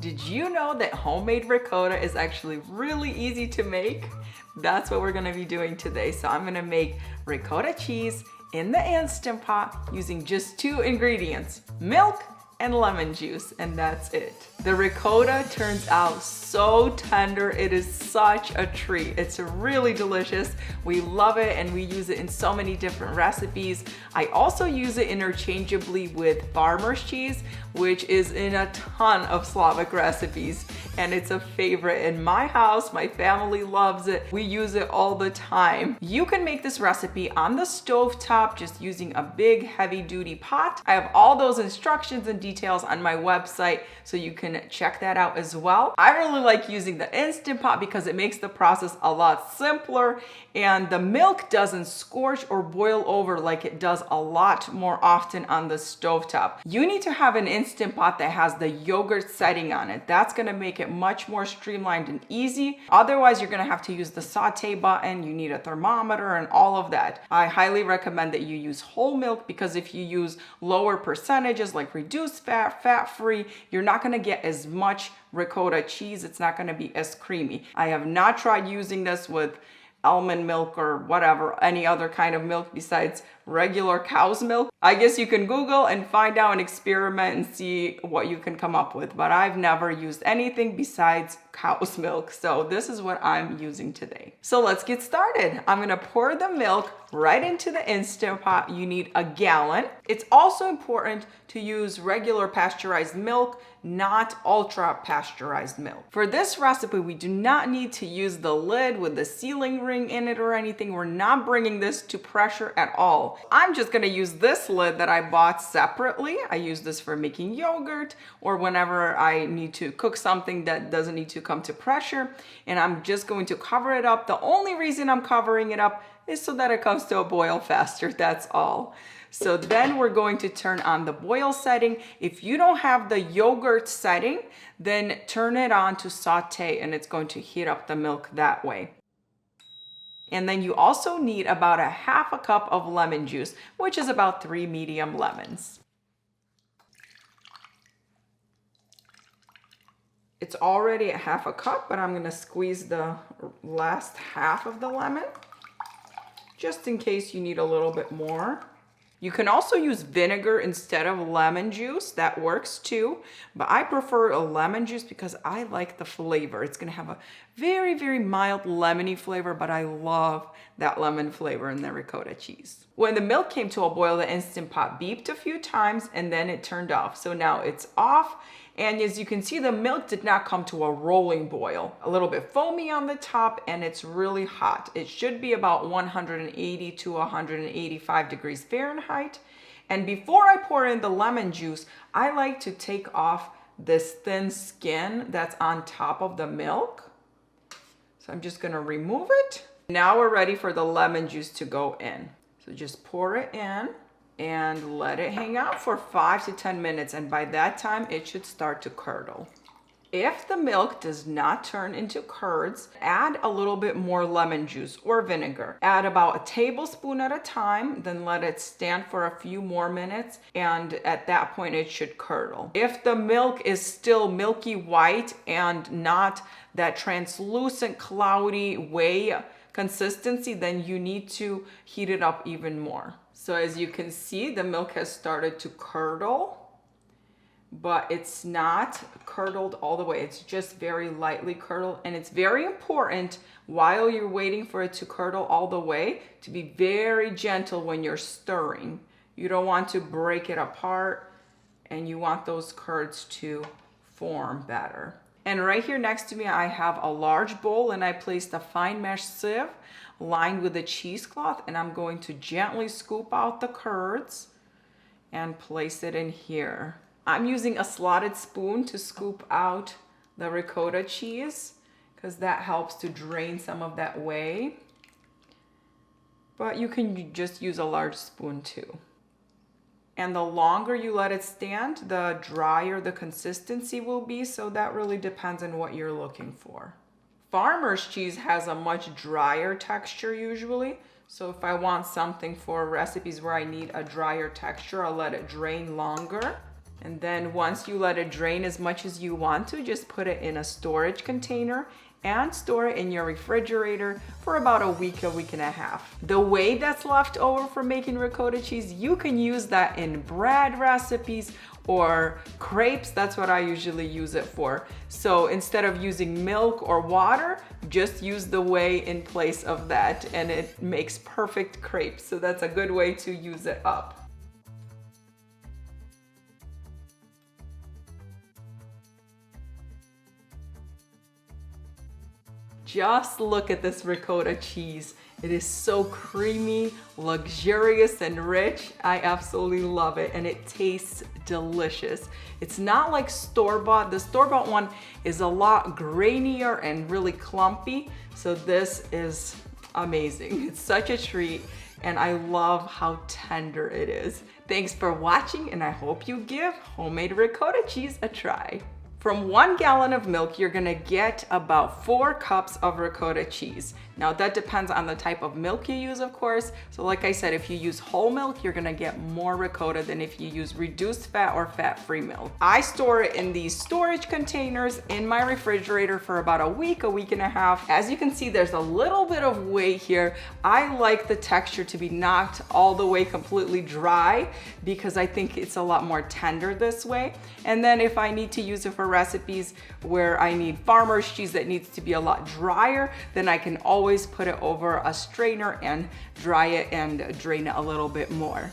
Did you know that homemade ricotta is actually really easy to make? That's what we're gonna be doing today. So I'm gonna make ricotta cheese in the Instant Pot using just 2 ingredients, milk and lemon juice, and that's it. The ricotta turns out so tender. It is such a treat. It's really delicious. We love it and we use it in so many different recipes. I also use it interchangeably with farmer's cheese, which is in a ton of Slavic recipes, and it's a favorite in my house. My family loves it. We use it all the time. You can make this recipe on the stove top just using a big heavy duty pot. I have all those instructions and details on my website, so you can check that out as well. I really like using the Instant Pot because it makes the process a lot simpler and the milk doesn't scorch or boil over like it does a lot more often on the stovetop. You need to have an Instant Pot that has the yogurt setting on it. That's gonna make it much more streamlined and easy. Otherwise, you're gonna have to use the saute button. You need a thermometer and all of that. I highly recommend that you use whole milk because if you use lower percentages like reduced fat, fat-free, you're not gonna get as much ricotta cheese. It's not gonna be as creamy. I have not tried using this with almond milk or whatever, any other kind of milk besides regular cow's milk. I guess you can Google and find out and experiment and see what you can come up with, but I've never used anything besides cow's milk. So this is what I'm using today. So let's get started. I'm gonna pour the milk right into the Instant Pot. You need a gallon. It's also important to use regular pasteurized milk, not ultra pasteurized milk. For this recipe, we do not need to use the lid with the sealing ring in it or anything. We're not bringing this to pressure at all. I'm just gonna use this lid that I bought separately. I use this for making yogurt or whenever I need to cook something that doesn't need to come to pressure. And I'm just going to cover it up. The only reason I'm covering it up is so that it comes to a boil faster, that's all. So then we're going to turn on the boil setting. If you don't have the yogurt setting, then turn it on to saute and it's going to heat up the milk that way. And then you also need about a half a cup of lemon juice, which is about 3 medium lemons. It's already a half a cup, but I'm gonna squeeze the last half of the lemon, just in case you need a little bit more. You can also use vinegar instead of lemon juice. That works too, but I prefer a lemon juice because I like the flavor. It's gonna have a very, very mild lemony flavor, but I love that lemon flavor in the ricotta cheese. When the milk came to a boil, the Instant Pot beeped a few times and then it turned off. So now it's off. And as you can see, the milk did not come to a rolling boil. A little bit foamy on the top and it's really hot. It should be about 180 to 185 degrees Fahrenheit. And before I pour in the lemon juice, I like to take off this thin skin that's on top of the milk. So I'm just gonna remove it. Now we're ready for the lemon juice to go in. So just pour it in and let it hang out for 5 to 10 minutes. And by that time, it should start to curdle. If the milk does not turn into curds, add a little bit more lemon juice or vinegar. Add about a tablespoon at a time, then let it stand for a few more minutes. And at that point, it should curdle. If the milk is still milky white and not that translucent, cloudy whey consistency, then you need to heat it up even more. So as you can see, the milk has started to curdle, but it's not curdled all the way. It's just very lightly curdled. And it's very important while you're waiting for it to curdle all the way to be very gentle when you're stirring. You don't want to break it apart and you want those curds to form better. And right here next to me, I have a large bowl and I placed a fine mesh sieve lined with a cheesecloth, and I'm going to gently scoop out the curds and place it in here. I'm using a slotted spoon to scoop out the ricotta cheese because that helps to drain some of that whey. But you can just use a large spoon too. And the longer you let it stand, the drier the consistency will be, so that really depends on what you're looking for. Farmer's cheese has a much drier texture usually, so if I want something for recipes where I need a drier texture, I'll let it drain longer. And then once you let it drain as much as you want to, just put it in a storage container and store it in your refrigerator for about a week and a half. The whey that's left over for making ricotta cheese, you can use that in bread recipes or crepes. That's what I usually use it for. So instead of using milk or water, just use the whey in place of that, and it makes perfect crepes. So that's a good way to use it up. Just look at this ricotta cheese. It is so creamy, luxurious, and rich. I absolutely love it, and it tastes delicious. It's not like store-bought. The store-bought one is a lot grainier and really clumpy, so this is amazing. It's such a treat, and I love how tender it is. Thanks for watching, and I hope you give homemade ricotta cheese a try. From 1 gallon of milk, you're gonna get about 4 cups of ricotta cheese. Now that depends on the type of milk you use, of course. So like I said, if you use whole milk, you're gonna get more ricotta than if you use reduced fat or fat-free milk. I store it in these storage containers in my refrigerator for about a week and a half. As you can see, there's a little bit of whey here. I like the texture to be not all the way completely dry because I think it's a lot more tender this way. And then if I need to use it for recipes where I need farmer's cheese that needs to be a lot drier, then I can always put it over a strainer and dry it and drain it a little bit more.